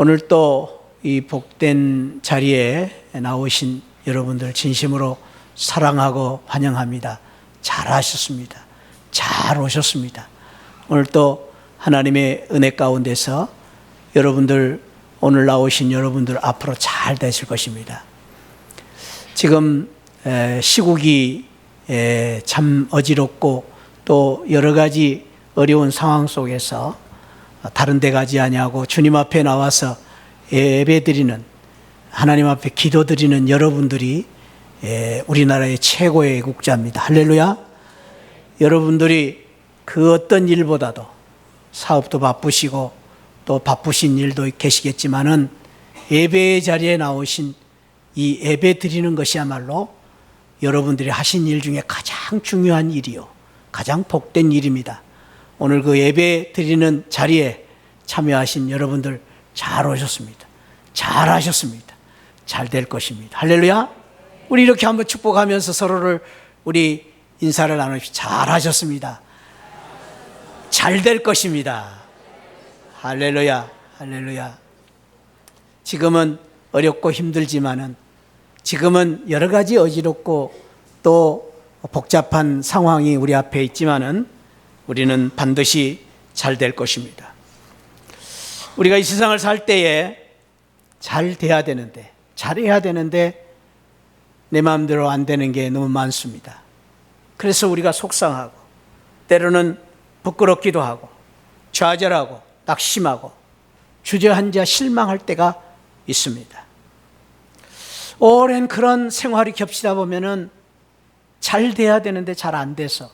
오늘 또 이 복된 자리에 나오신 여러분들 진심으로 사랑하고 환영합니다. 잘하셨습니다. 잘 오셨습니다. 오늘 또 하나님의 은혜 가운데서 여러분들, 오늘 나오신 여러분들 앞으로 잘 되실 것입니다. 지금 시국이 참 어지럽고 또 여러 가지 어려운 상황 속에서 다른 데 가지 아니하고 주님 앞에 나와서 예배드리는, 하나님 앞에 기도드리는 여러분들이 우리나라의 최고의 애국자입니다. 할렐루야. 여러분들이 그 어떤 일보다도 사업도 바쁘시고 또 바쁘신 일도 계시겠지만은 예배의 자리에 나오신 이 예배 드리는 것이야말로 여러분들이 하신 일 중에 가장 중요한 일이요, 가장 복된 일입니다. 오늘 그 예배 드리는 자리에 참여하신 여러분들 잘 오셨습니다. 잘 하셨습니다. 잘 될 것입니다. 할렐루야. 우리 이렇게 한번 축복하면서 서로를 우리 인사를 나누십시오. 잘 하셨습니다. 잘 될 것입니다. 할렐루야. 할렐루야. 지금은 어렵고 힘들지만은, 지금은 여러 가지 어지럽고 또 복잡한 상황이 우리 앞에 있지만은 우리는 반드시 잘 될 것입니다. 우리가 이 세상을 살 때에 잘 돼야 되는데, 잘해야 되는데 내 마음대로 안 되는 게 너무 많습니다. 그래서 우리가 속상하고 때로는 부끄럽기도 하고 좌절하고 낙심하고 주저앉아 실망할 때가 있습니다. 오랜 그런 생활이 겹치다 보면은 잘 돼야 되는데 잘 안 돼서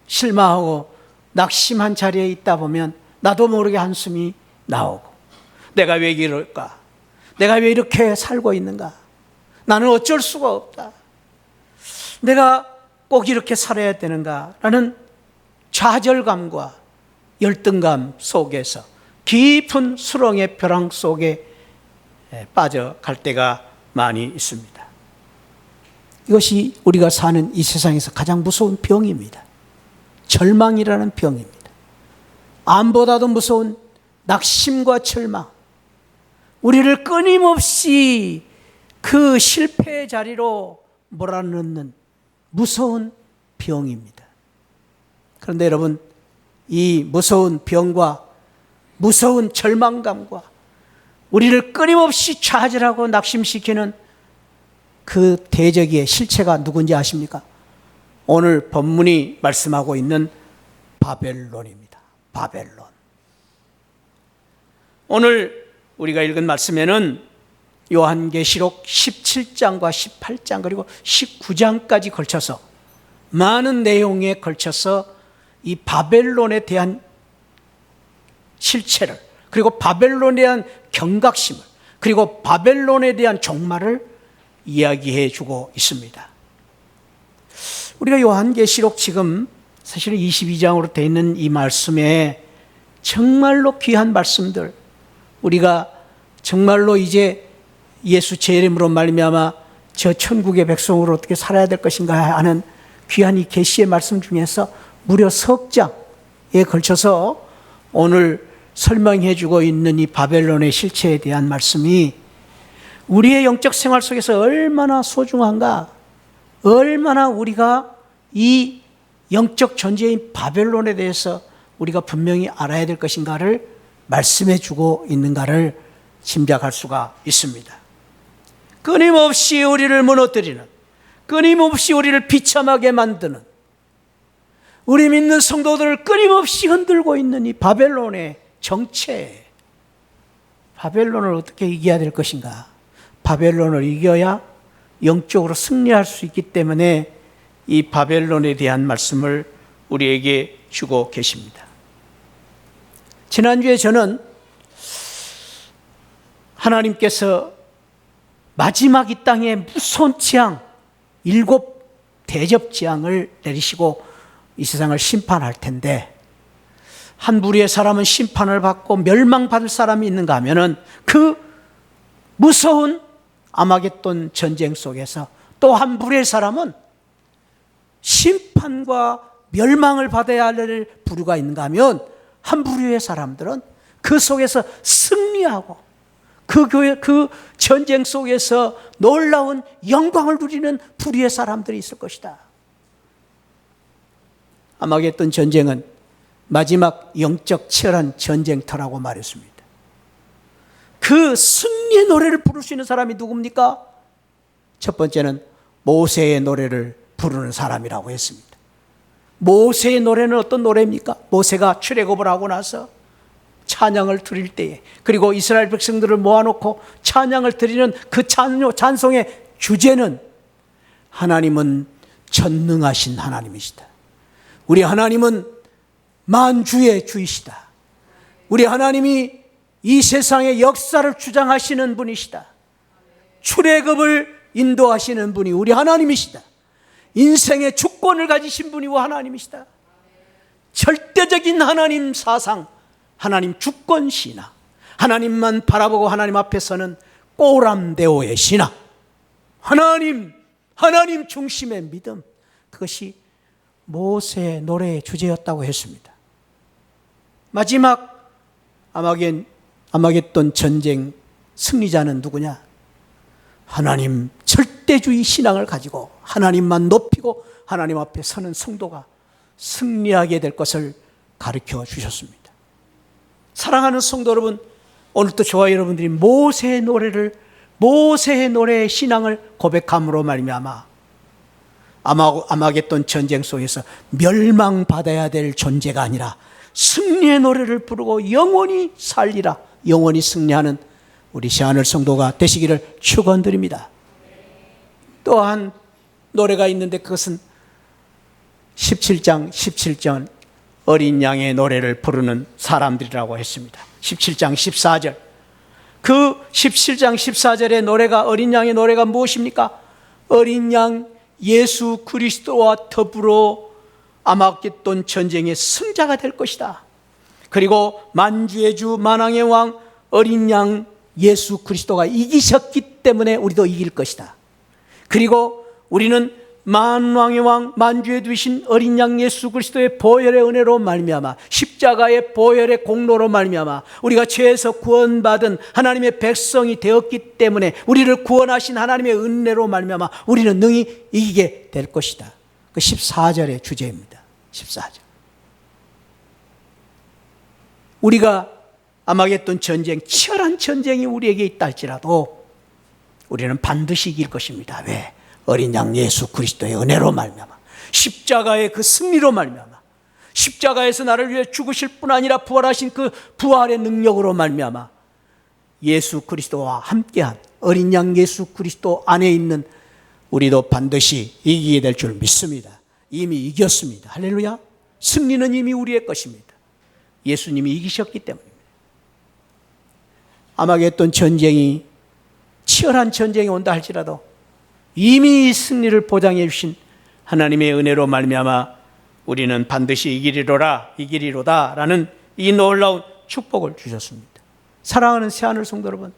실망하고 낙심한 자리에 있다 보면 나도 모르게 한숨이 나오고, 내가 왜 이럴까? 내가 왜 이렇게 살고 있는가? 나는 어쩔 수가 없다. 내가 꼭 이렇게 살아야 되는가? 라는 좌절감과 열등감 속에서 깊은 수렁의 벼랑 속에 빠져갈 때가 많이 있습니다. 이것이 우리가 사는 이 세상에서 가장 무서운 병입니다. 절망이라는 병입니다. 암보다도 무서운 낙심과 절망, 우리를 끊임없이 그 실패의 자리로 몰아넣는 무서운 병입니다. 그런데 여러분, 이 무서운 병과 무서운 절망감과 우리를 끊임없이 좌절하고 낙심시키는 그 대적의 실체가 누군지 아십니까? 오늘 본문이 말씀하고 있는 바벨론입니다. 바벨론. 오늘 우리가 읽은 말씀에는 요한계시록 17장과 18장 그리고 19장까지 걸쳐서 많은 내용에 걸쳐서 이 바벨론에 대한 실체를, 그리고 바벨론에 대한 경각심을, 그리고 바벨론에 대한 종말을 이야기해 주고 있습니다. 우리가 요한계시록 지금 사실은 22장으로 되어 있는 이 말씀에 정말로 귀한 말씀들, 우리가 정말로 이제 예수 제 이름으로 말미암아 저 천국의 백성으로 어떻게 살아야 될 것인가 하는 귀한 이 계시의 말씀 중에서 무려 석 장에 걸쳐서 오늘 설명해 주고 있는 이 바벨론의 실체에 대한 말씀이 우리의 영적 생활 속에서 얼마나 소중한가, 얼마나 우리가 이 영적 존재인 바벨론에 대해서 우리가 분명히 알아야 될 것인가를 말씀해 주고 있는가를 짐작할 수가 있습니다. 끊임없이 우리를 무너뜨리는, 끊임없이 우리를 비참하게 만드는, 우리 믿는 성도들을 끊임없이 흔들고 있는 이 바벨론의 정체, 바벨론을 어떻게 이겨야 될 것인가? 바벨론을 이겨야 영적으로 승리할 수 있기 때문에 이 바벨론에 대한 말씀을 우리에게 주고 계십니다. 지난주에 저는 하나님께서 마지막 이 땅에 무서운 재앙, 7 대접 재앙을 내리시고 이 세상을 심판할 텐데, 한 부류의 사람은 심판을 받고 멸망받을 사람이 있는가 하면은 그 무서운 아마겟돈 전쟁 속에서 또 한 부류의 사람은 심판과 멸망을 받아야 할 부류가 있는가 하면, 한 부류의 사람들은 그 속에서 승리하고 그 교회, 그 전쟁 속에서 놀라운 영광을 누리는 불의의 사람들이 있을 것이다. 아마겟돈 전쟁은 마지막 영적 치열한 전쟁터라고 말했습니다. 그 승리의 노래를 부를 수 있는 사람이 누굽니까? 첫 번째는 모세의 노래를 부르는 사람이라고 했습니다. 모세의 노래는 어떤 노래입니까? 모세가 출애굽을 하고 나서 찬양을 드릴 때에, 그리고 이스라엘 백성들을 모아놓고 찬양을 드리는 그 찬송의 주제는 하나님은 전능하신 하나님이시다. 우리 하나님은 만주의 주이시다. 우리 하나님이 이 세상의 역사를 주장하시는 분이시다. 출애굽을 인도하시는 분이 우리 하나님이시다. 인생의 주권을 가지신 분이 우리 하나님이시다. 절대적인 하나님 사상, 하나님 주권 신앙, 하나님만 바라보고 하나님 앞에서는 꼬람대오의 신앙, 하나님 중심의 믿음, 그것이 모세의 노래의 주제였다고 했습니다. 마지막 아마겟돈 전쟁 승리자는 누구냐? 하나님 절대주의 신앙을 가지고 하나님만 높이고 하나님 앞에 서는 성도가 승리하게 될 것을 가르쳐 주셨습니다. 사랑하는 성도 여러분, 오늘도 저와 여러분들이 모세의 노래의 신앙을 고백함으로 말미암아 아마겟돈 전쟁 속에서 멸망받아야 될 존재가 아니라 승리의 노래를 부르고 영원히 살리라, 영원히 승리하는 우리 새하늘 성도가 되시기를 축원드립니다. 또한 노래가 있는데 그것은 17장 17절 어린 양의 노래를 부르는 사람들이라고 했습니다. 17장 14절, 그 17장 14절의 노래가, 어린 양의 노래가 무엇입니까? 어린 양 예수 그리스도와 더불어 아마겟돈 전쟁의 승자가 될 것이다. 그리고 만주의 주 만왕의 왕 어린 양 예수 그리스도가 이기셨기 때문에 우리도 이길 것이다. 그리고 우리는 만왕의 왕 만주에 두신 어린 양 예수 그리스도의 보혈의 은혜로 말미암아, 십자가의 보혈의 공로로 말미암아 우리가 죄에서 구원받은 하나님의 백성이 되었기 때문에 우리를 구원하신 하나님의 은혜로 말미암아 우리는 능히 이기게 될 것이다. 그 14절의 주제입니다. 14절. 우리가 아마겟돈 전쟁, 치열한 전쟁이 우리에게 있다 할지라도 우리는 반드시 이길 것입니다. 왜? 어린 양 예수 그리스도의 은혜로 말미암아, 십자가의 그 승리로 말미암아, 십자가에서 나를 위해 죽으실 뿐 아니라 부활하신 그 부활의 능력으로 말미암아 예수 그리스도와 함께한 어린 양 예수 그리스도 안에 있는 우리도 반드시 이기게 될 줄 믿습니다. 이미 이겼습니다. 할렐루야. 승리는 이미 우리의 것입니다. 예수님이 이기셨기 때문입니다. 아마겟돈 전쟁이, 치열한 전쟁이 온다 할지라도 이미 승리를 보장해 주신 하나님의 은혜로 말미암아 우리는 반드시 이기리로다 라는 이 놀라운 축복을 주셨습니다. 사랑하는 새하늘 성도 여러분,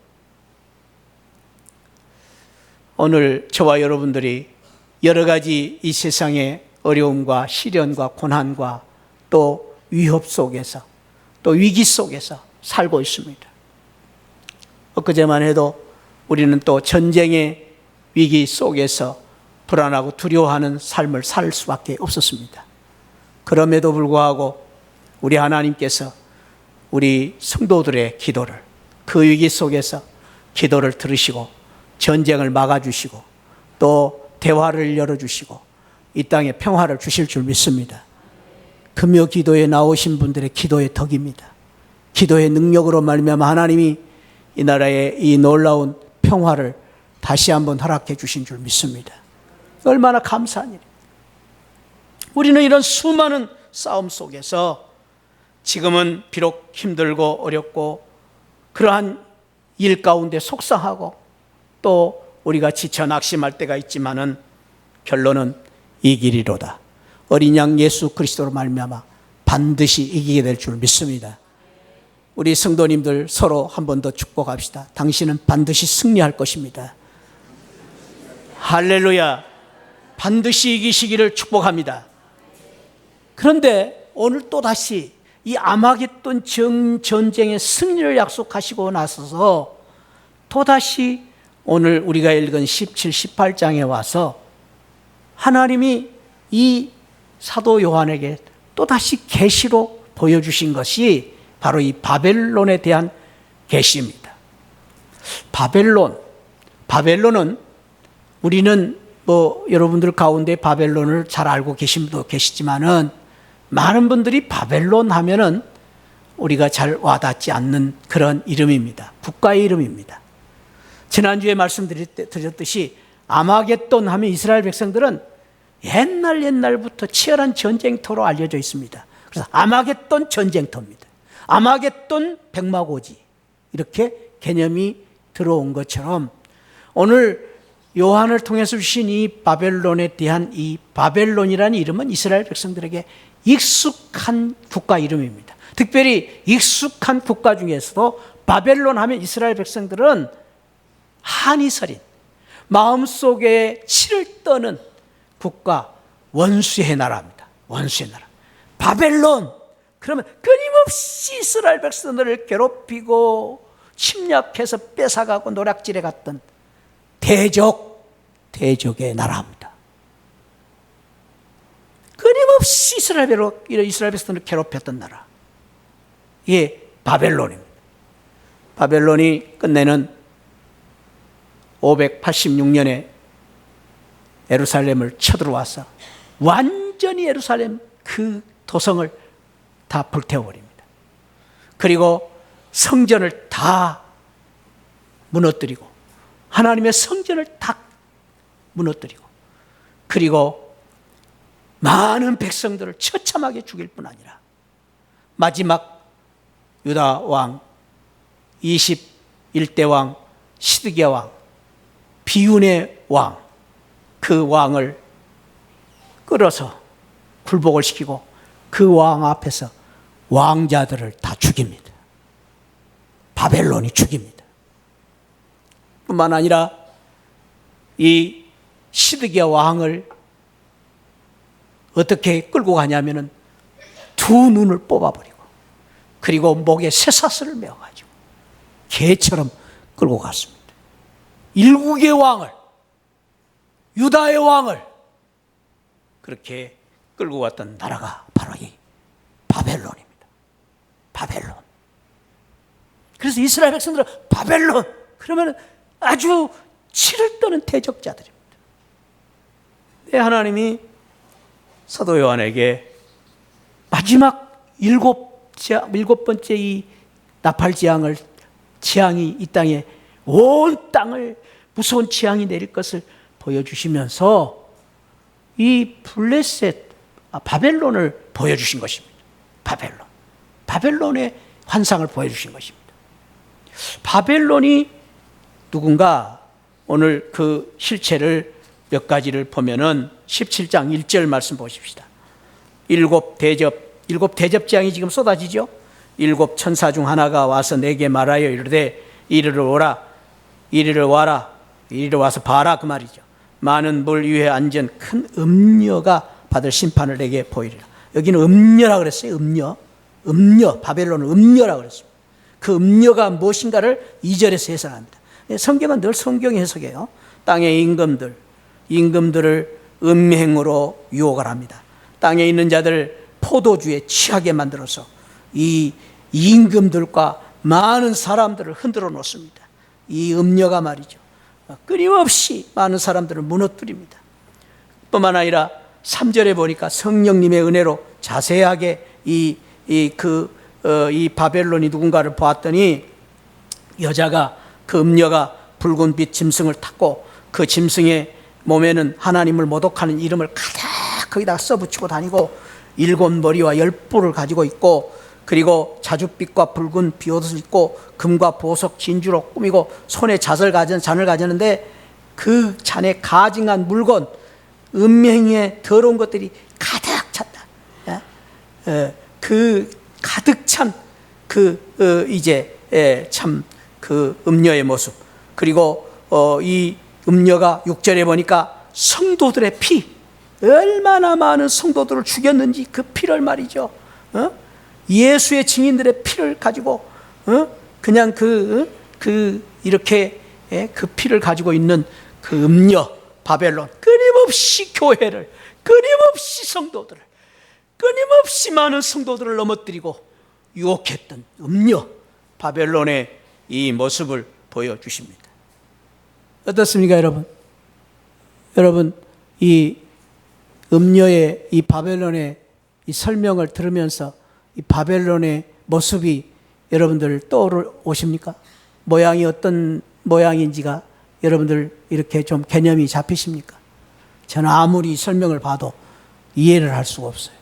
오늘 저와 여러분들이 여러 가지 이 세상의 어려움과 시련과 고난과 또 위협 속에서, 또 위기 속에서 살고 있습니다. 엊그제만 해도 우리는 또 전쟁의 위기 속에서 불안하고 두려워하는 삶을 살 수밖에 없었습니다. 그럼에도 불구하고 우리 하나님께서 우리 성도들의 기도를, 그 위기 속에서 기도를 들으시고 전쟁을 막아주시고 또 대화를 열어주시고 이 땅에 평화를 주실 줄 믿습니다. 금요 기도에 나오신 분들의 기도의 덕입니다. 기도의 능력으로 말미암아 하나님이 이 나라의 이 놀라운 평화를 다시 한번 허락해 주신 줄 믿습니다. 얼마나 감사한 일입니다. 우리는 이런 수많은 싸움 속에서 지금은 비록 힘들고 어렵고 그러한 일 가운데 속상하고 또 우리가 지쳐 낙심할 때가 있지만은 결론은 이기리로다. 어린 양 예수 그리스도로 말미암아 반드시 이기게 될 줄 믿습니다. 우리 성도님들 서로 한 번 더 축복합시다. 당신은 반드시 승리할 것입니다. 할렐루야. 반드시 이기시기를 축복합니다. 그런데 오늘 또다시 이 아마겟돈 전쟁의 승리를 약속하시고 나서서 또다시 오늘 우리가 읽은 17, 18장에 와서 하나님이 이 사도 요한에게 또다시 계시로 보여주신 것이 바로 이 바벨론에 대한 계시입니다. 바벨론은 우리는 여러분들 가운데 바벨론을 잘 알고 계신 분도 계시지만은 많은 분들이 바벨론 하면은 우리가 잘 와닿지 않는 그런 이름입니다. 국가의 이름입니다. 지난주에 말씀드렸듯이 아마겟돈 하면 이스라엘 백성들은 옛날부터 치열한 전쟁터로 알려져 있습니다. 그래서 아마겟돈 전쟁터입니다. 아마겟돈 백마고지, 이렇게 개념이 들어온 것처럼 오늘 요한을 통해서 주신 이 바벨론에 대한 이 바벨론이라는 이름은 이스라엘 백성들에게 익숙한 국가 이름입니다. 특별히 익숙한 국가 중에서도 바벨론 하면 이스라엘 백성들은 한이 서린 마음속에 치를 떠는 국가, 원수의 나라입니다. 원수의 나라. 바벨론 그러면 끊임없이 이스라엘 백성들을 괴롭히고 침략해서 뺏어가고 노략질해 갔던 대적의 나라입니다. 끊임없이 이스라엘 백성들을 괴롭혔던 나라. 이게 바벨론입니다. 바벨론이 끝내는 586년에 예루살렘을 쳐들어와서 완전히 예루살렘 그 도성을 다 불태워버립니다. 그리고 성전을 다 무너뜨리고 하나님의 성전을 다 무너뜨리고 그리고 많은 백성들을 처참하게 죽일 뿐 아니라 마지막 유다 왕 21대 왕 시드기야 왕 비운의 왕 그 왕을 끌어서 굴복을 시키고 그 왕 앞에서 왕자들을 다 죽입니다. 바벨론이 죽입니다. 뿐만 아니라 이 시드기야 왕을 어떻게 끌고 가냐면은 두 눈을 뽑아버리고 그리고 목에 쇠사슬을 메어가지고 개처럼 끌고 갔습니다. 일국의 왕을, 유다의 왕을 그렇게 끌고 갔던 나라가 바로 이 바벨론입니다. 바벨론. 그래서 이스라엘 백성들은 바벨론 그러면 아주 치를 떠는 대적자들입니다. 하나님이 사도 요한에게 마지막 일곱 번째 이 나팔 재앙이 이 땅에 온 땅을 무서운 재앙이 내릴 것을 보여주시면서 이 바벨론을 보여주신 것입니다. 바벨론의 환상을 보여주신 것입니다. 바벨론이 누군가 오늘 그 실체를 몇 가지를 보면은 17장 1절 말씀 보십시다. 일곱 대접 재앙이 지금 쏟아지죠. 일곱 천사 중 하나가 와서 내게 말하여 이르되 이리로 와라 이리로 와서 봐라 그 말이죠. 많은 물 위에 앉은 큰 음녀가 받을 심판을 내게 보이리라. 여기는 음녀라 그랬어요. 음녀 바벨론은 음녀라 그랬습니다. 그 음녀가 무엇인가를 2절에서 해석합니다. 성경은 늘 성경 해석이에요. 땅의 임금들을 음행으로 유혹을 합니다. 땅에 있는 자들 포도주에 취하게 만들어서 이 임금들과 많은 사람들을 흔들어 놓습니다. 이 음녀가 말이죠. 끊임없이 많은 사람들을 무너뜨립니다. 뿐만 아니라 3절에 보니까 성령님의 은혜로 자세하게 이 바벨론이 누군가를 보았더니 여자가 그 음녀가 붉은 빛 짐승을 탔고 그 짐승의 몸에는 하나님을 모독하는 이름을 가득 거기다가 써붙이고 다니고 7머리와 10뿔을 가지고 있고 그리고 자줏빛과 붉은 비옷을 입고 금과 보석 진주로 꾸미고 손에 잔을 가졌는데 그 잔에 가증한 물건 음행의 더러운 것들이 가득 찼다. 그 가득 찬 참 그 음녀의 모습. 그리고 이 음녀가 6절에 보니까 성도들의 피, 얼마나 많은 성도들을 죽였는지 그 피를 말이죠. 예수의 증인들의 피를 가지고 그냥 이렇게 그 피를 가지고 있는 그 음녀 바벨론, 끊임없이 교회를, 끊임없이 성도들을, 끊임없이 많은 성도들을 넘어뜨리고 유혹했던 음녀 바벨론의 이 모습을 보여주십니다. 어떻습니까, 여러분? 여러분, 이 음녀의, 이 바벨론의 이 설명을 들으면서 이 바벨론의 모습이 여러분들 떠오르십니까? 모양이 어떤 모양인지가 여러분들 이렇게 좀 개념이 잡히십니까? 저는 아무리 설명을 봐도 이해를 할 수가 없어요.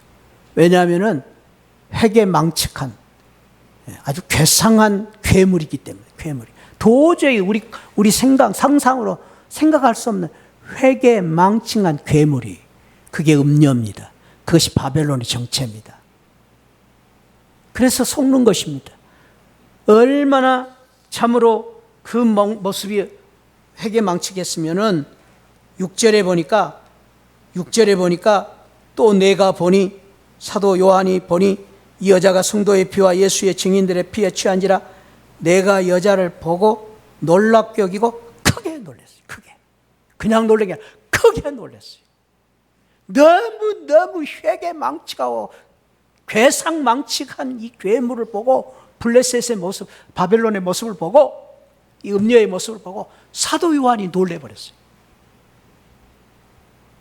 왜냐하면은 회개망측한 아주 괴상한 괴물이기 때문에, 괴물이 도저히 우리 상상으로 생각할 수 없는 회개망측한 괴물이, 그게 음녀입니다. 그것이 바벨론의 정체입니다. 그래서 속는 것입니다. 얼마나 참으로 그 모습이 회개망측했으면은 6절에 보니까 또 내가 보니, 사도 요한이 보니 이 여자가 성도의 피와 예수의 증인들의 피에 취한지라 내가 여자를 보고 놀랍게 여기고 크게 놀랐어요. 크게. 그냥 놀란 게 아니라 크게 놀랐어요. 너무 회개망측하고 괴상망측한 이 괴물을 보고, 블레셋의 모습, 바벨론의 모습을 보고, 이 음녀의 모습을 보고 사도 요한이 놀래버렸어요.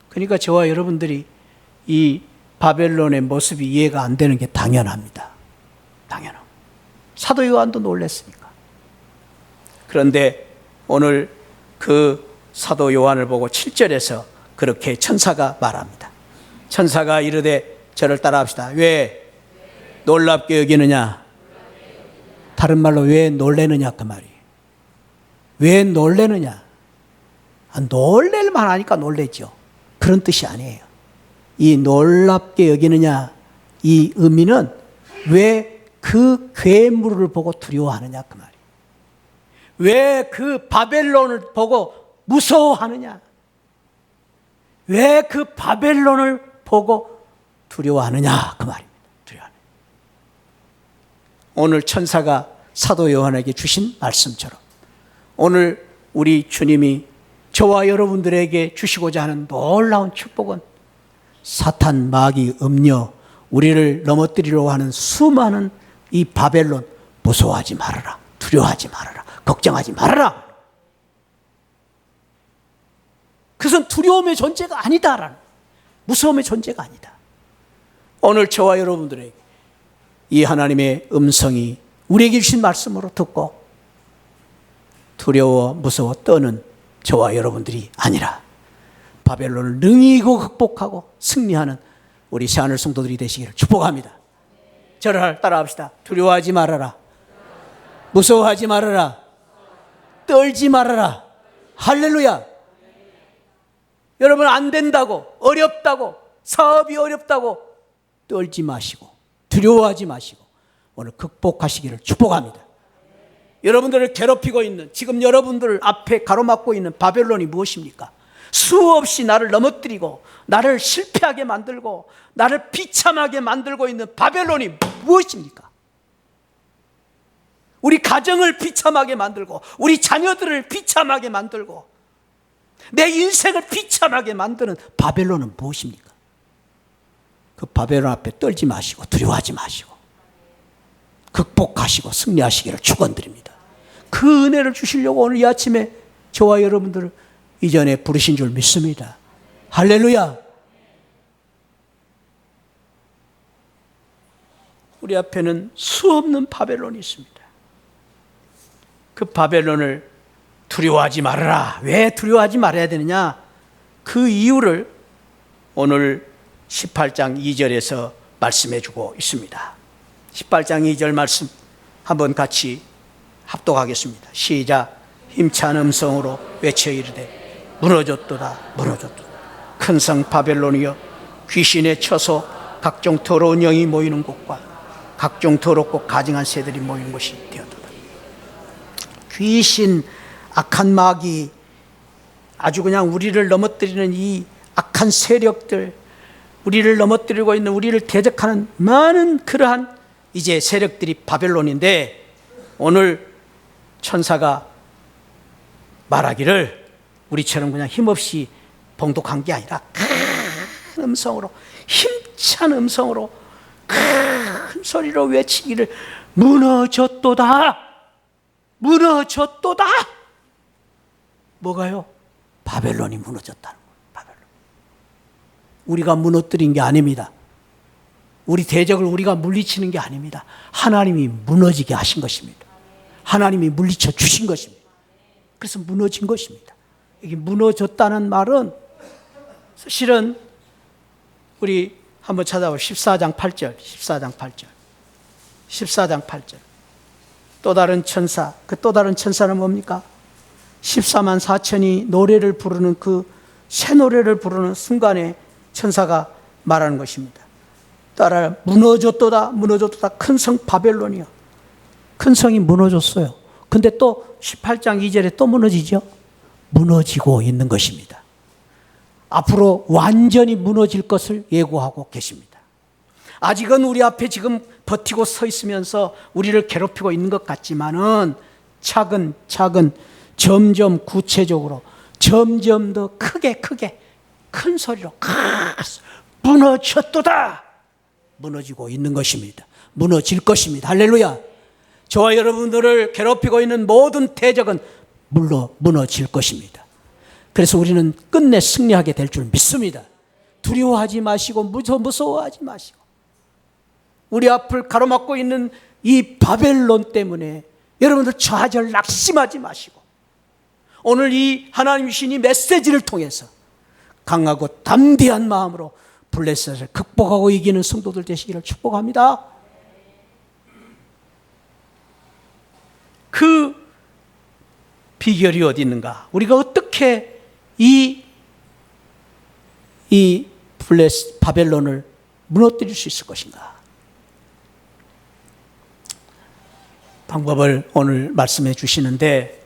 그러니까 저와 여러분들이 이 바벨론의 모습이 이해가 안 되는 게 당연합니다. 당연하고. 사도 요한도 놀랐으니까. 그런데 오늘 그 사도 요한을 보고 7절에서 그렇게 천사가 말합니다. 천사가 이르되, 저를 따라합시다. 왜 놀랍게 여기느냐? 다른 말로 왜 놀래느냐 그 말이에요. 왜 놀래느냐? 놀랄만 하니까 놀랬죠. 그런 뜻이 아니에요. 이 놀랍게 여기느냐, 이 의미는 왜 그 괴물을 보고 두려워하느냐 그 말이에요. 왜 그 바벨론을 보고 무서워하느냐? 왜 그 바벨론을 보고 두려워하느냐 그 말입니다. 두려워하느냐. 오늘 천사가 사도 요한에게 주신 말씀처럼 오늘 우리 주님이 저와 여러분들에게 주시고자 하는 놀라운 축복은 사탄, 마귀, 음녀, 우리를 넘어뜨리려고 하는 수많은 이 바벨론, 무서워하지 말아라, 두려워하지 말아라, 걱정하지 말아라. 그것은 두려움의 존재가 아니다라는, 무서움의 존재가 아니다. 오늘 저와 여러분들에게 이 하나님의 음성이 우리에게 주신 말씀으로 듣고 두려워, 무서워 떠는 저와 여러분들이 아니라 바벨론을 능히 이기고 극복하고 승리하는 우리 새하늘 성도들이 되시기를 축복합니다. 저를 따라합시다. 두려워하지 말아라, 무서워하지 말아라, 떨지 말아라. 할렐루야. 여러분, 안 된다고, 어렵다고, 사업이 어렵다고 떨지 마시고 두려워하지 마시고 오늘 극복하시기를 축복합니다. 여러분들을 괴롭히고 있는, 지금 여러분들 앞에 가로막고 있는 바벨론이 무엇입니까? 수없이 나를 넘어뜨리고 나를 실패하게 만들고 나를 비참하게 만들고 있는 바벨론이 무엇입니까? 우리 가정을 비참하게 만들고 우리 자녀들을 비참하게 만들고 내 인생을 비참하게 만드는 바벨론은 무엇입니까? 그 바벨론 앞에 떨지 마시고 두려워하지 마시고 극복하시고 승리하시기를 축원드립니다. 그 은혜를 주시려고 오늘 이 아침에 저와 여러분들을 이전에 부르신 줄 믿습니다. 할렐루야. 우리 앞에는 수없는 바벨론이 있습니다. 그 바벨론을 두려워하지 말아라. 왜 두려워하지 말아야 되느냐? 그 이유를 오늘 18장 2절에서 말씀해 주고 있습니다. 18장 2절 말씀 한번 같이 합독하겠습니다. 시작. 힘찬 음성으로 외쳐 이르되 무너졌도다, 무너졌도다. 큰 성 바벨론이여, 귀신의 처소, 각종 더러운 영이 모이는 곳과 각종 더럽고 가증한 새들이 모이는 곳이 되었도다. 귀신, 악한 마귀, 아주 그냥 우리를 넘어뜨리는 이 악한 세력들, 우리를 넘어뜨리고 있는, 우리를 대적하는 많은 그러한 이제 세력들이 바벨론인데, 오늘 천사가 말하기를 우리처럼 그냥 힘없이 봉독한 게 아니라 큰 음성으로, 힘찬 음성으로 큰 소리로 외치기를 무너졌도다, 무너졌도다. 뭐가요? 바벨론이 무너졌다는 거예요. 바벨론. 우리가 무너뜨린 게 아닙니다. 우리 대적을 우리가 물리치는 게 아닙니다. 하나님이 무너지게 하신 것입니다. 하나님이 물리쳐 주신 것입니다. 그래서 무너진 것입니다. 이게 무너졌다는 말은 실은 우리 한번 찾아보면 14장 8절, 14장 8절, 14장 8절. 또 다른 천사, 그 또 다른 천사는 뭡니까? 14만 4천이 노래를 부르는 그 새 노래를 부르는 순간에 천사가 말하는 것입니다. 따라 무너졌도다, 무너졌도다. 큰 성 바벨론이요. 큰 성이 무너졌어요. 근데 또 18장 2절에 또 무너지죠. 무너지고 있는 것입니다. 앞으로 완전히 무너질 것을 예고하고 계십니다. 아직은 우리 앞에 지금 버티고 서 있으면서 우리를 괴롭히고 있는 것 같지만은 차근차근 점점 구체적으로 점점 더 크게 큰 소리로 무너졌도다, 무너지고 있는 것입니다. 무너질 것입니다. 할렐루야. 저와 여러분들을 괴롭히고 있는 모든 대적은 무너질 것입니다. 그래서 우리는 끝내 승리하게 될 줄 믿습니다. 두려워하지 마시고 무서워하지 마시고, 우리 앞을 가로막고 있는 이 바벨론 때문에 여러분들 좌절 낙심하지 마시고, 오늘 이 하나님 주신 이 메시지를 통해서 강하고 담대한 마음으로 블레셋을 극복하고 이기는 성도들 되시기를 축복합니다. 그 비결이 어디 있는가? 우리가 어떻게 이 바벨론을 무너뜨릴 수 있을 것인가? 방법을 오늘 말씀해 주시는데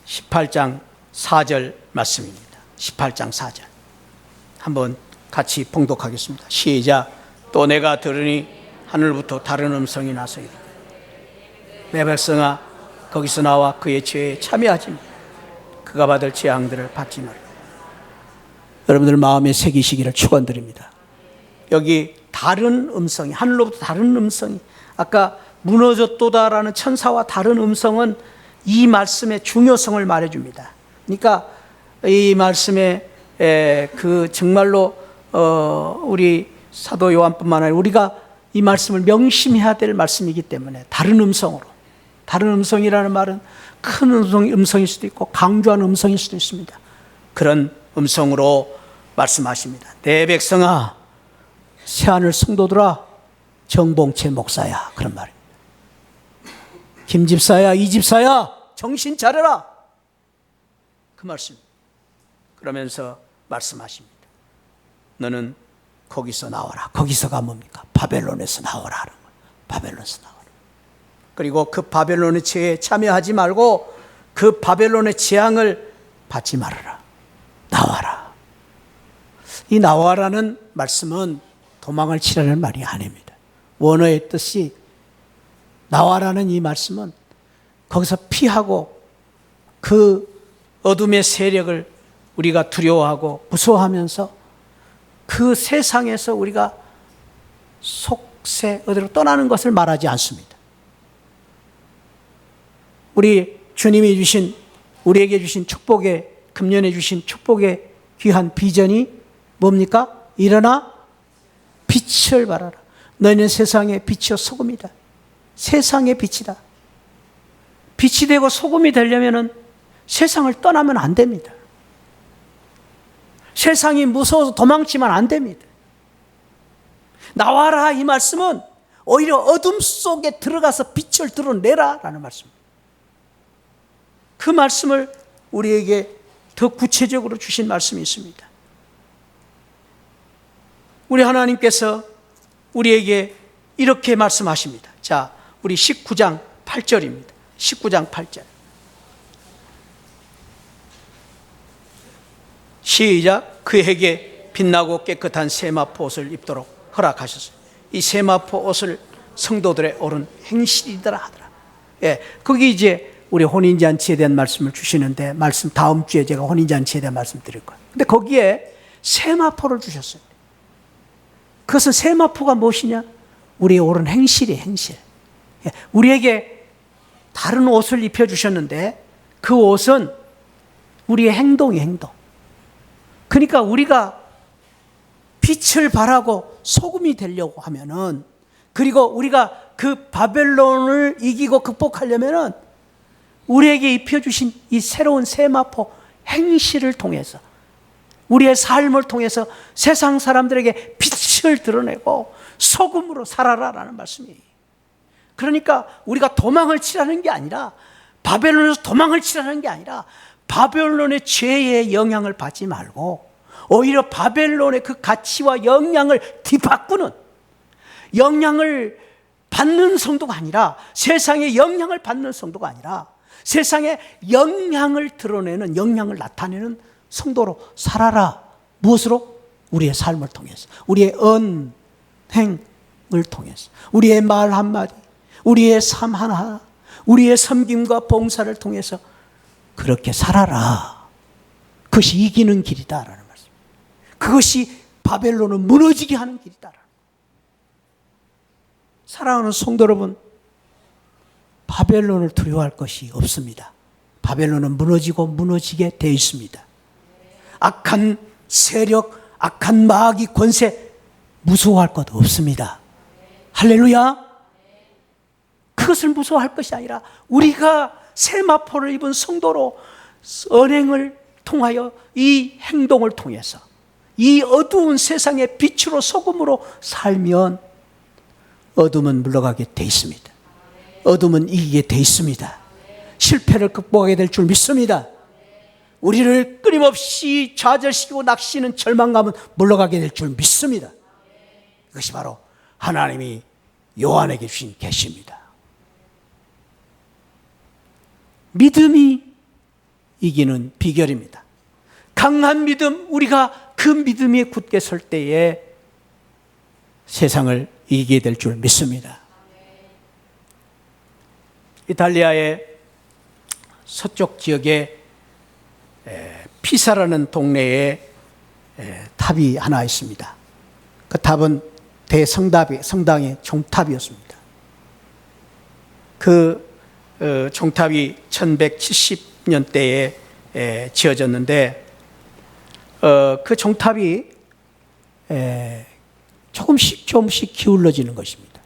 18장 4절 말씀입니다. 18장 4절 한번 같이 봉독하겠습니다. 시작. 또 내가 들으니 하늘부터 다른 음성이 나서 이르되 내 백성아 거기서 나와 그의 죄에 참여하지 마. 그가 받을 재앙들을 받지 마라. 여러분들 마음에 새기시기를 축원드립니다. 여기 다른 음성이, 하늘로부터 다른 음성이, 아까 무너졌도다라는 천사와 다른 음성은 이 말씀의 중요성을 말해줍니다. 그러니까 이 말씀에 그 정말로 우리 사도 요한뿐만 아니라 우리가 이 말씀을 명심해야 될 말씀이기 때문에 다른 음성으로, 다른 음성이라는 말은 큰 음성일 수도 있고 강조하는 음성일 수도 있습니다. 그런 음성으로 말씀하십니다. 내 백성아, 새하늘 성도들아, 정봉채 목사야, 그런 말입니다. 김 집사야, 이 집사야, 정신 차려라, 그 말씀. 그러면서 말씀하십니다. 너는 거기서 나와라. 거기서가 뭡니까? 바벨론에서 나와라 하는 거예요. 바벨론에서 나와라. 그리고 그 바벨론의 죄에 참여하지 말고 그 바벨론의 재앙을 받지 말아라. 나와라. 이 나와라는 말씀은 도망을 치라는 말이 아닙니다. 원어의 뜻이 나와라는 이 말씀은 거기서 피하고 그 어둠의 세력을 우리가 두려워하고 무서워하면서 그 세상에서 우리가 속세 어디로 떠나는 것을 말하지 않습니다. 우리 주님이 주신, 우리에게 주신 축복의, 금년에 주신 축복의 귀한 비전이 뭡니까? 일어나 빛을 발하라. 너희는 세상의 빛이요 소금이다. 세상의 빛이다. 빛이 되고 소금이 되려면 세상을 떠나면 안 됩니다. 세상이 무서워서 도망치면 안 됩니다. 나와라, 이 말씀은 오히려 어둠 속에 들어가서 빛을 드러내라 라는 말씀입니다. 그 말씀을 우리에게 더 구체적으로 주신 말씀이 있습니다. 우리 하나님께서 우리에게 이렇게 말씀하십니다. 자, 우리 19장 8절입니다. 19장 8절. 시작. 그에게 빛나고 깨끗한 세마포 옷을 입도록 허락하셨어요. 이 세마포 옷을 성도들의 옳은 행실이더라 하더라. 예, 거기 이제 우리 혼인잔치에 대한 말씀을 주시는데, 말씀 다음 주에 제가 혼인잔치에 대한 말씀 드릴 거예요. 근데 거기에 세마포를 주셨어요. 그것은 세마포가 무엇이냐? 우리의 옳은 행실이에요, 행실. 예, 우리에게 다른 옷을 입혀주셨는데 그 옷은 우리의 행동이에요, 행동. 그러니까 우리가 빛을 발하고 소금이 되려고 하면은, 그리고 우리가 그 바벨론을 이기고 극복하려면은 우리에게 입혀주신 이 새로운 세마포 행실을 통해서, 우리의 삶을 통해서 세상 사람들에게 빛을 드러내고 소금으로 살아라라는 말씀이에요. 그러니까 우리가 도망을 치라는 게 아니라, 바벨론에서 도망을 치라는 게 아니라, 바벨론의 죄의 영향을 받지 말고 오히려 바벨론의 그 가치와 영향을 뒤바꾸는, 영향을 받는 성도가 아니라, 세상의 영향을 받는 성도가 아니라 세상의 영향을 드러내는, 영향을 나타내는 성도로 살아라. 무엇으로? 우리의 삶을 통해서, 우리의 언행을 통해서, 우리의 말 한마디, 우리의 삶 하나, 우리의 섬김과 봉사를 통해서 그렇게 살아라. 그것이 이기는 길이다라는 말씀. 그것이 바벨론을 무너지게 하는 길이다라는. 사랑하는 성도 여러분, 바벨론을 두려워할 것이 없습니다. 바벨론은 무너지고 무너지게 되어 있습니다. 악한 세력, 악한 마귀 권세 무서워할 것 없습니다. 할렐루야. 그것을 무서워할 것이 아니라 우리가 세마포를 입은 성도로 언행을 통하여, 이 행동을 통해서 이 어두운 세상의 빛으로 소금으로 살면 어둠은 물러가게 돼 있습니다. 어둠은 이기게 돼 있습니다. 실패를 극복하게 될 줄 믿습니다. 우리를 끊임없이 좌절시키고 낚시는 절망감은 물러가게 될 줄 믿습니다. 이것이 바로 하나님이 요한에게 주신 계시입니다. 믿음이 이기는 비결입니다. 강한 믿음, 우리가 그 믿음에 굳게 설 때에 세상을 이기게 될 줄 믿습니다. 이탈리아의 서쪽 지역에 피사라는 동네에 탑이 하나 있습니다. 그 탑은 성당의 종탑이었습니다. 그 종탑이 1170년대에 지어졌는데, 그 종탑이 조금씩 기울어지는 것입니다.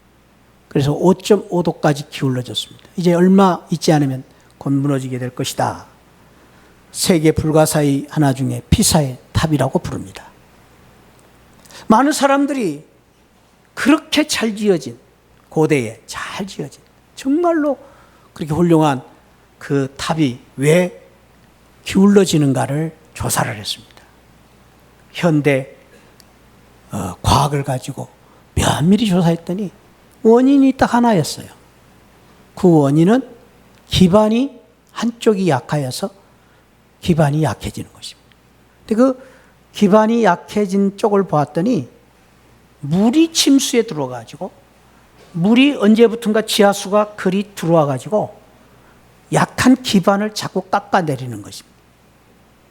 그래서 5.5도까지 기울어졌습니다. 이제 얼마 있지 않으면 곧 무너지게 될 것이다. 세계 불가사의 하나 중에 피사의 탑이라고 부릅니다. 많은 사람들이 그렇게 잘 지어진, 고대에 잘 지어진, 정말로 그렇게 훌륭한 그 탑이 왜 기울어지는가를 조사를 했습니다. 현대 과학을 가지고 면밀히 조사했더니 원인이 딱 하나였어요. 그 원인은 기반이 한쪽이 약하여서 기반이 약해지는 것입니다. 근데 그 기반이 약해진 쪽을 보았더니 물이 침수에 들어가지고, 물이 언제부턴가 지하수가 그리 들어와가지고 약한 기반을 자꾸 깎아내리는 것입니다.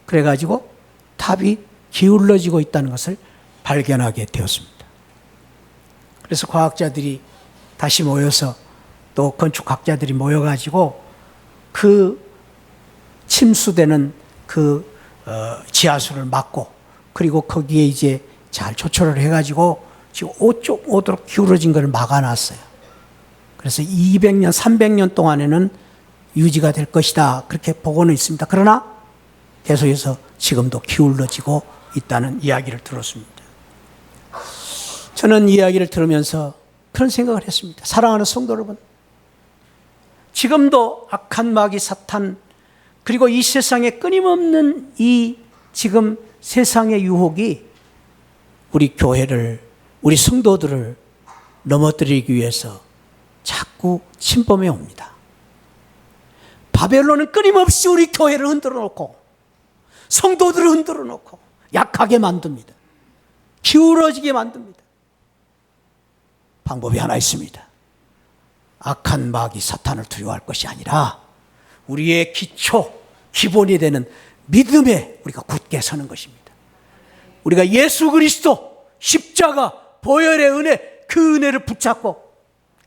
그래가지고 탑이 기울어지고 있다는 것을 발견하게 되었습니다. 그래서 과학자들이 다시 모여서, 또 건축학자들이 모여가지고 그 침수되는 그 지하수를 막고, 그리고 거기에 이제 잘 조처를 해가지고 지금 5.5도로 기울어진 것을 막아놨어요. 그래서 200년, 300년 동안에는 유지가 될 것이다, 그렇게 보고는 있습니다. 그러나 계속해서 지금도 기울어지고 있다는 이야기를 들었습니다. 저는 이 이야기를 들으면서 그런 생각을 했습니다. 사랑하는 성도 여러분, 지금도 악한 마귀 사탄, 그리고 이 세상에 끊임없는 이 지금 세상의 유혹이 우리 교회를, 우리 성도들을 넘어뜨리기 위해서 자꾸 침범해 옵니다. 바벨론은 끊임없이 우리 교회를 흔들어 놓고, 성도들을 흔들어 놓고 약하게 만듭니다. 기울어지게 만듭니다. 방법이 하나 있습니다. 악한 마귀 사탄을 두려워할 것이 아니라 우리의 기본이 되는 믿음에 우리가 굳게 서는 것입니다. 우리가 예수 그리스도 십자가 보혈의 은혜, 그 은혜를 붙잡고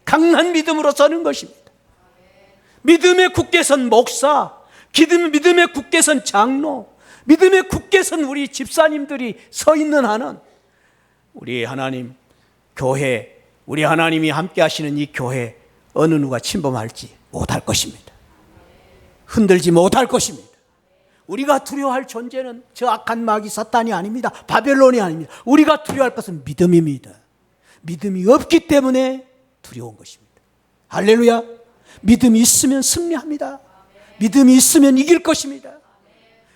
강한 믿음으로 서는 것입니다. 믿음에 굳게 선 목사, 믿음에 굳게 선 장로, 믿음에 굳게 선 우리 집사님들이 서 있는 한은 우리 하나님 교회, 우리 하나님이 함께 하시는 이 교회 어느 누가 침범할지 못할 것입니다. 흔들지 못할 것입니다. 우리가 두려워할 존재는 저 악한 마귀 사탄이 아닙니다. 바벨론이 아닙니다. 우리가 두려워할 것은 믿음입니다. 믿음이 없기 때문에 두려운 것입니다. 할렐루야. 믿음이 있으면 승리합니다. 믿음이 있으면 이길 것입니다.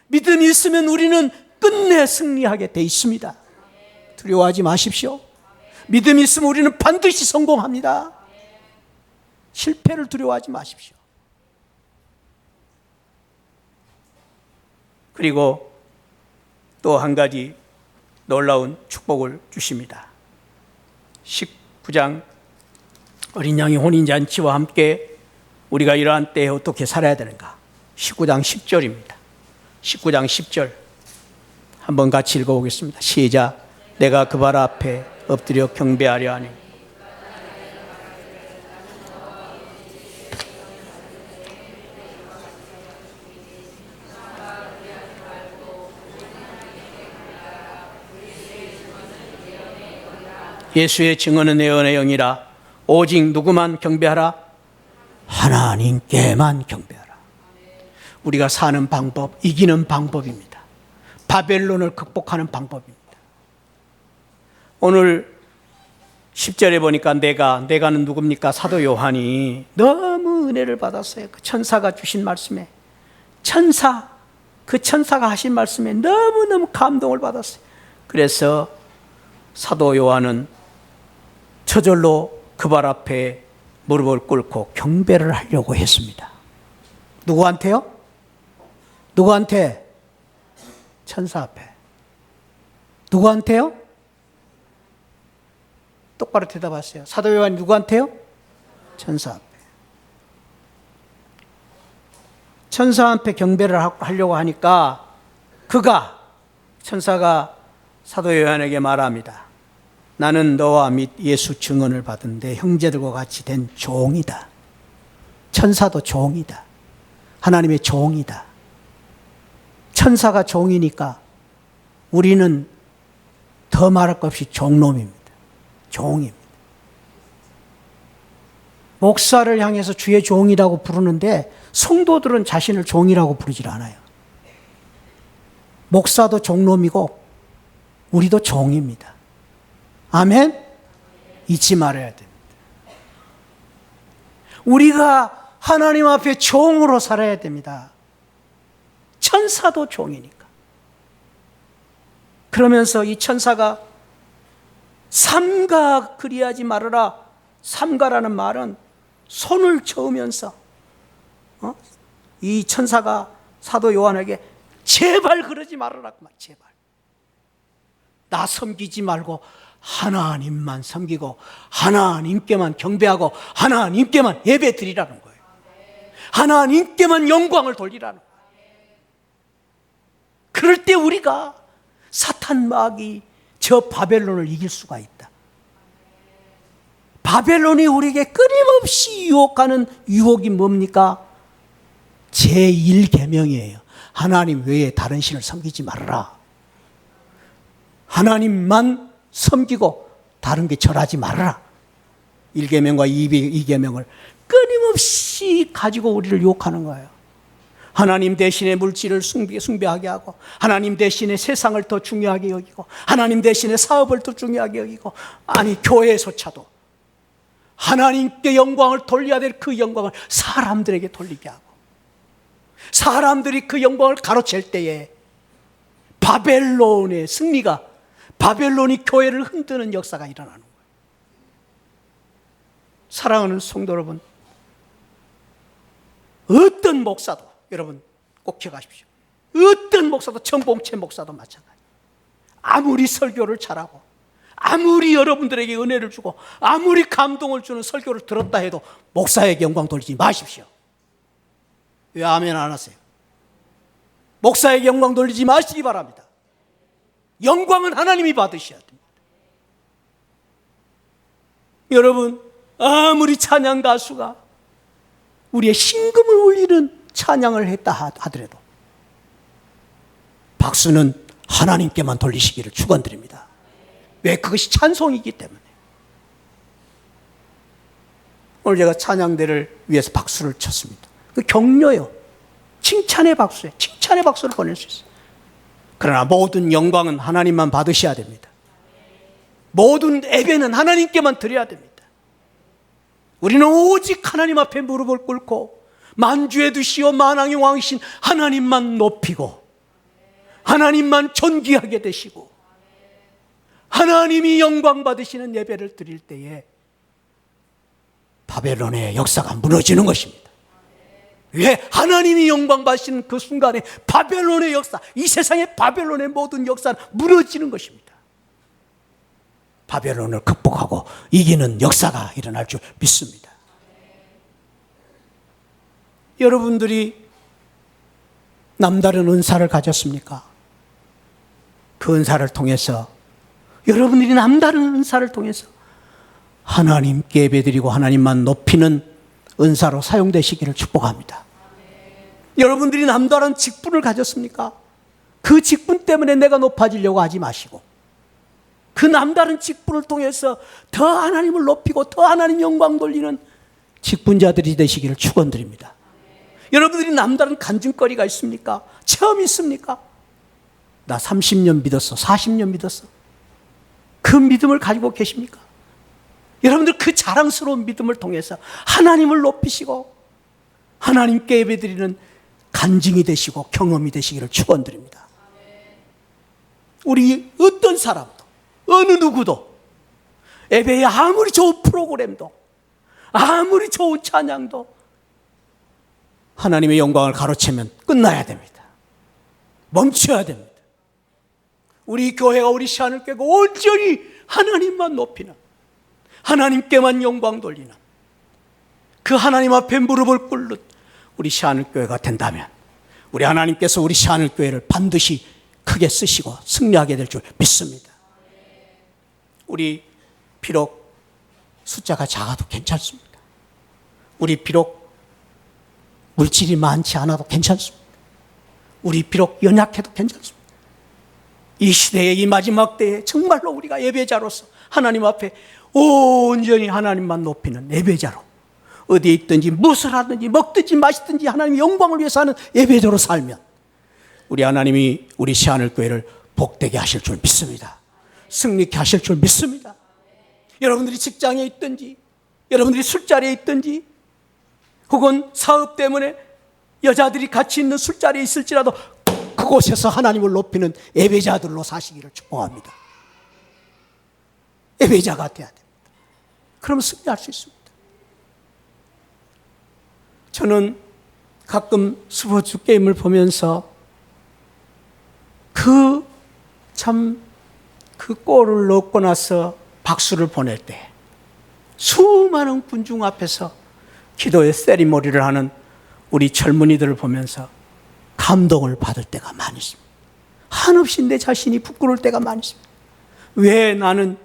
믿음이 있으면 우리는 끝내 승리하게 돼 있습니다. 두려워하지 마십시오. 믿음이 있으면 우리는 반드시 성공합니다. 실패를 두려워하지 마십시오. 그리고 또 한 가지 놀라운 축복을 주십니다. 19장 어린 양의 혼인잔치와 함께 우리가 이러한 때에 어떻게 살아야 되는가? 19장 10절입니다. 19장 10절 한번 같이 읽어보겠습니다. 시작. 내가 그 발 앞에 엎드려 경배하려 하니 예수의 증언은 내 은혜의 영이라. 오직 누구만 경배하라? 하나님께만 경배하라. 우리가 사는 방법, 이기는 방법입니다. 바벨론을 극복하는 방법입니다. 오늘 10절에 보니까 내가는 누굽니까? 사도 요한이 너무 은혜를 받았어요. 그 천사가 주신 말씀에, 그 천사가 하신 말씀에 너무너무 감동을 받았어요. 그래서 사도 요한은 저절로 그 발 앞에 무릎을 꿇고 경배를 하려고 했습니다. 누구한테요? 누구한테? 천사 앞에. 누구한테요? 똑바로 대답하세요. 사도 요한이 누구한테요? 천사 앞에. 천사 앞에 경배를 하려고 하니까 천사가 사도 요한에게 말합니다. 나는 너와 및 예수 증언을 받은 내 형제들과 같이 된 종이다. 천사도 종이다. 하나님의 종이다. 천사가 종이니까 우리는 더 말할 것 없이 종놈입니다. 종입니다. 목사를 향해서 주의 종이라고 부르는데 성도들은 자신을 종이라고 부르질 않아요. 목사도 종놈이고 우리도 종입니다. 아멘? 잊지 말아야 됩니다. 우리가 하나님 앞에 종으로 살아야 됩니다. 천사도 종이니까. 그러면서 이 천사가 삼가 그리하지 말아라. 삼가라는 말은 손을 저으면서 이 천사가 사도 요한에게 제발 그러지 말아라. 제발. 나 섬기지 말고 하나님만 섬기고 하나님께만 경배하고 하나님께만 예배 드리라는 거예요. 하나님께만 영광을 돌리라는 거예요. 그럴 때 우리가 사탄 마귀 저 바벨론을 이길 수가 있다. 바벨론이 우리에게 끊임없이 유혹하는 유혹이 뭡니까? 제1계명이에요. 하나님 외에 다른 신을 섬기지 말아라. 하나님만 섬기고 다른 게 절하지 말아라. 1계명과 2계명을 끊임없이 가지고 우리를 유혹하는 거예요. 하나님 대신에 물질을 숭배하게 하고 하나님 대신에 세상을 더 중요하게 여기고 하나님 대신에 사업을 더 중요하게 여기고 아니 교회에서차도 하나님께 영광을 돌려야 될 그 영광을 사람들에게 돌리게 하고 사람들이 그 영광을 가로챌 때에 바벨론의 승리가 바벨론이 교회를 흔드는 역사가 일어나는 거예요. 사랑하는 성도 여러분, 어떤 목사도 여러분 꼭 기억하십시오. 어떤 목사도 정봉채 목사도 마찬가지. 아무리 설교를 잘하고 아무리 여러분들에게 은혜를 주고 아무리 감동을 주는 설교를 들었다 해도 목사에게 영광 돌리지 마십시오. 왜 아멘 안 하세요? 목사에게 영광 돌리지 마시기 바랍니다. 영광은 하나님이 받으셔야 됩니다. 여러분, 아무리 찬양 가수가 우리의 심금을 울리는 찬양을 했다 하더라도 박수는 하나님께만 돌리시기를 축원드립니다. 왜? 그것이 찬송이기 때문에. 오늘 제가 찬양대를 위해서 박수를 쳤습니다. 그 격려요. 칭찬의 박수예요. 칭찬의 박수를 보낼 수 있어요. 그러나 모든 영광은 하나님만 받으셔야 됩니다. 모든 예배는 하나님께만 드려야 됩니다. 우리는 오직 하나님 앞에 무릎을 꿇고 만주의 두시오 만왕의 왕이신 하나님만 높이고 하나님만 존귀하게 되시고 하나님이 영광 받으시는 예배를 드릴 때에 바벨론의 역사가 무너지는 것입니다. 왜? 하나님이 영광 받으시는 그 순간에 바벨론의 역사, 이 세상의 바벨론의 모든 역사는 무너지는 것입니다. 바벨론을 극복하고 이기는 역사가 일어날 줄 믿습니다. 여러분들이 남다른 은사를 가졌습니까? 그 은사를 통해서 여러분들이 남다른 은사를 통해서 하나님께 예배드리고 하나님만 높이는 은사로 사용되시기를 축복합니다. 여러분들이 남다른 직분을 가졌습니까? 그 직분 때문에 내가 높아지려고 하지 마시고 그 남다른 직분을 통해서 더 하나님을 높이고 더 하나님 영광 돌리는 직분자들이 되시기를 축원드립니다. 여러분들이 남다른 간증거리가 있습니까? 체험이 있습니까? 나 30년 믿었어, 40년 믿었어. 그 믿음을 가지고 계십니까? 여러분들 그 자랑스러운 믿음을 통해서 하나님을 높이시고 하나님께 예배드리는 간증이 되시고 경험이 되시기를 축원드립니다. 우리 어떤 사람도 어느 누구도 예배에 아무리 좋은 프로그램도 아무리 좋은 찬양도 하나님의 영광을 가로채면 끝나야 됩니다. 멈춰야 됩니다. 우리 교회가 우리 시안을교회가 온전히 하나님만 높이는 하나님께만 영광 돌리는 그 하나님 앞에 무릎을 꿇는 우리 시안을교회가 된다면 우리 하나님께서 우리 시안을교회를 반드시 크게 쓰시고 승리하게 될 줄 믿습니다. 우리 비록 숫자가 작아도 괜찮습니다. 우리 비록 물질이 많지 않아도 괜찮습니다. 우리 비록 연약해도 괜찮습니다. 이 시대의 이 마지막 때에 정말로 우리가 예배자로서 하나님 앞에 온전히 하나님만 높이는 예배자로 어디에 있든지 무엇을 하든지 먹든지 마시든지 하나님의 영광을 위해서 하는 예배자로 살면 우리 하나님이 우리 시안을교회를 복되게 하실 줄 믿습니다. 승리케 하실 줄 믿습니다. 여러분들이 직장에 있든지 여러분들이 술자리에 있든지 혹은 사업 때문에 여자들이 같이 있는 술자리에 있을지라도 그곳에서 하나님을 높이는 예배자들로 사시기를 축복합니다. 예배자가 되어야 됩니다. 그러면 승리할 수 있습니다. 저는 가끔 스포츠 게임을 보면서 그 골을 넣고 나서 박수를 보낼 때 수많은 군중 앞에서 기도의 세리머니를 하는 우리 젊은이들을 보면서 감동을 받을 때가 많이 있습니다. 한없이 내 자신이 부끄러울 때가 많이 있습니다. 왜 나는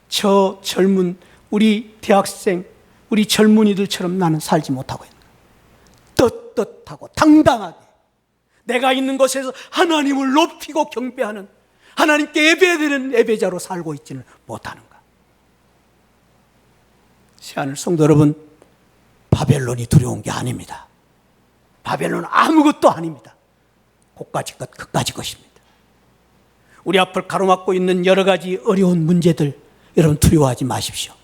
저 젊은 우리 대학생, 우리 젊은이들처럼 나는 살지 못하고 있는가? 떳떳하고 당당하게 내가 있는 곳에서 하나님을 높이고 경배하는 하나님께 예배드리는 예배자로 살고 있지는 못하는가? 시안을 성도 여러분, 바벨론이 두려운 게 아닙니다. 바벨론은 아무것도 아닙니다. 고까지 것, 그까지 것입니다. 우리 앞을 가로막고 있는 여러 가지 어려운 문제들 여러분 두려워하지 마십시오.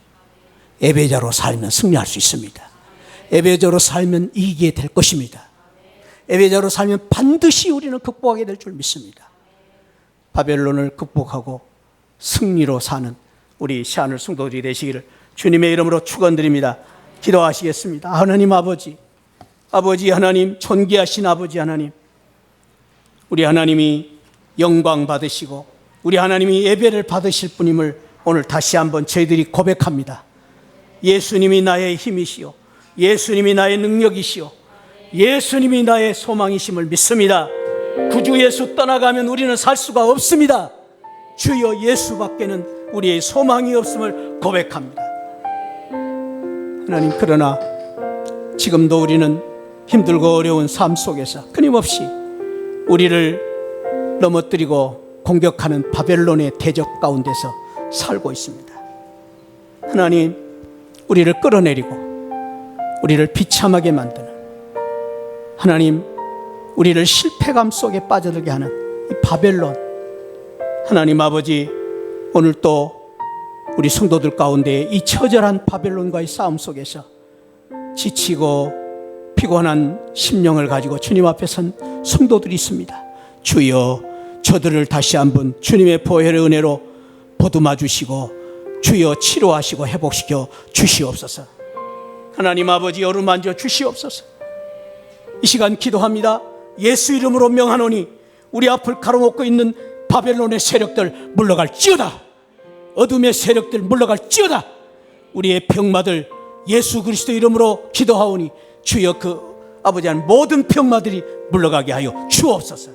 예배자로 살면 승리할 수 있습니다. 예배자로 살면 이기게 될 것입니다. 예배자로 살면 반드시 우리는 극복하게 될 줄 믿습니다. 바벨론을 극복하고 승리로 사는 우리 시안을 성도들이 되시기를 주님의 이름으로 축원드립니다. 기도하시겠습니다. 하나님 아버지, 아버지 하나님, 존귀하신 아버지 하나님, 우리 하나님이 영광 받으시고 우리 하나님이 예배를 받으실 분임을 오늘 다시 한번 저희들이 고백합니다. 예수님이 나의 힘이시오, 예수님이 나의 능력이시오, 예수님이 나의 소망이심을 믿습니다. 구주 예수 떠나가면 우리는 살 수가 없습니다. 주여 예수밖에는 우리의 소망이 없음을 고백합니다. 하나님, 그러나 지금도 우리는 힘들고 어려운 삶 속에서 끊임없이 우리를 넘어뜨리고 공격하는 바벨론의 대적 가운데서 살고 있습니다. 하나님, 우리를 끌어내리고 우리를 비참하게 만드는, 하나님, 우리를 실패감 속에 빠져들게 하는 이 바벨론, 하나님 아버지, 오늘 또 우리 성도들 가운데 이 처절한 바벨론과의 싸움 속에서 지치고 피곤한 심령을 가지고 주님 앞에 선 성도들이 있습니다. 주여, 저들을 다시 한번 주님의 보혈의 은혜로 보듬어 주시고 주여 치료하시고 회복시켜 주시옵소서. 하나님 아버지, 어루만져 주시옵소서. 이 시간 기도합니다. 예수 이름으로 명하노니 우리 앞을 가로막고 있는 바벨론의 세력들 물러갈지어다. 어둠의 세력들 물러갈지어다. 우리의 병마들 예수 그리스도 이름으로 기도하오니 주여, 그 아버지 하나님, 모든 병마들이 물러가게 하여 주옵소서.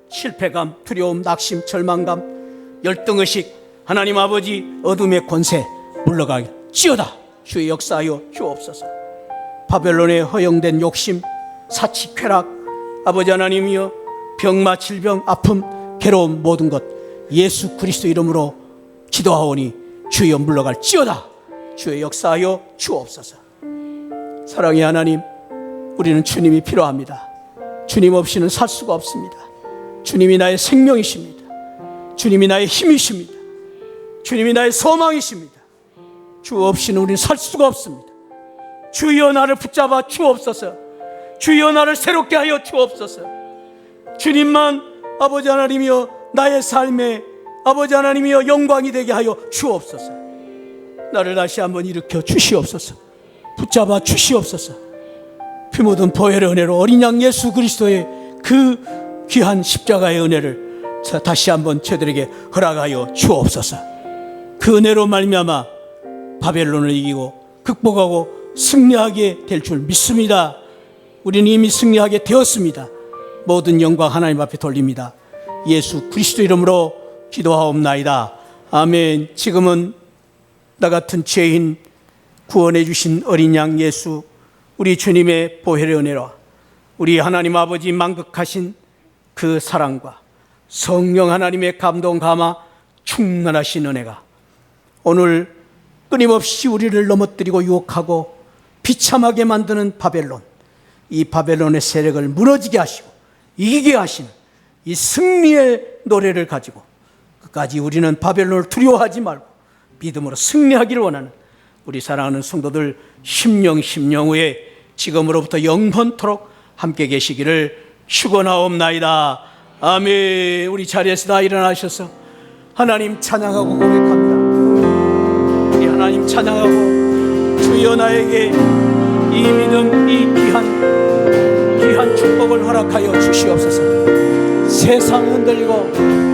실패감, 두려움, 낙심, 절망감, 열등의식, 하나님 아버지, 어둠의 권세 물러가지어다. 주의 역사하여 주옵소서. 바벨론의 허용된 욕심, 사치, 쾌락, 아버지 하나님이여, 병마, 질병, 아픔, 괴로움, 모든 것 예수 그리스도 이름으로 기도하오니 주여 물러갈지어다. 주의 역사하여 주옵소서. 사랑의 하나님, 우리는 주님이 필요합니다. 주님 없이는 살 수가 없습니다. 주님이 나의 생명이십니다. 주님이 나의 힘이십니다. 주님이 나의 소망이십니다. 주 없이는 우리는 살 수가 없습니다. 주여, 나를 붙잡아 주옵소서. 주여, 나를 새롭게 하여 주옵소서. 주님만 아버지 하나님이여 나의 삶에 아버지 하나님이여 영광이 되게 하여 주옵소서. 나를 다시 한번 일으켜 주시옵소서. 붙잡아 주시옵소서. 피 묻은 보혈의 은혜로 어린 양 예수 그리스도의 그 귀한 십자가의 은혜를 다시 한번 저들에게 허락하여 주옵소서. 그 은혜로 말미암아 바벨론을 이기고 극복하고 승리하게 될 줄 믿습니다. 우리는 이미 승리하게 되었습니다. 모든 영광 하나님 앞에 돌립니다. 예수 그리스도 이름으로 기도하옵나이다. 아멘. 지금은 나 같은 죄인 구원해 주신 어린 양 예수, 우리 주님의 보혈의 은혜로 우리 하나님 아버지 만극하신 그 사랑과 성령 하나님의 감동 감화 충만하신 은혜가 오늘 끊임없이 우리를 넘어뜨리고 유혹하고 비참하게 만드는 바벨론, 이 바벨론의 세력을 무너지게 하시고 이기게 하시는 이 승리의 노래를 가지고 끝까지 우리는 바벨론을 두려워하지 말고 믿음으로 승리하기를 원하는 우리 사랑하는 성도들 심령 후에 지금으로부터 영원토록 함께 계시기를 축원하옵나이다. 아멘. 우리 자리에서 다 일어나셔서 하나님 찬양하고 고백합니다. 우리 하나님 찬양하고 주여, 나에게 이 믿음, 이 귀한 축복을 허락하여 주시옵소서. 세상 흔들리고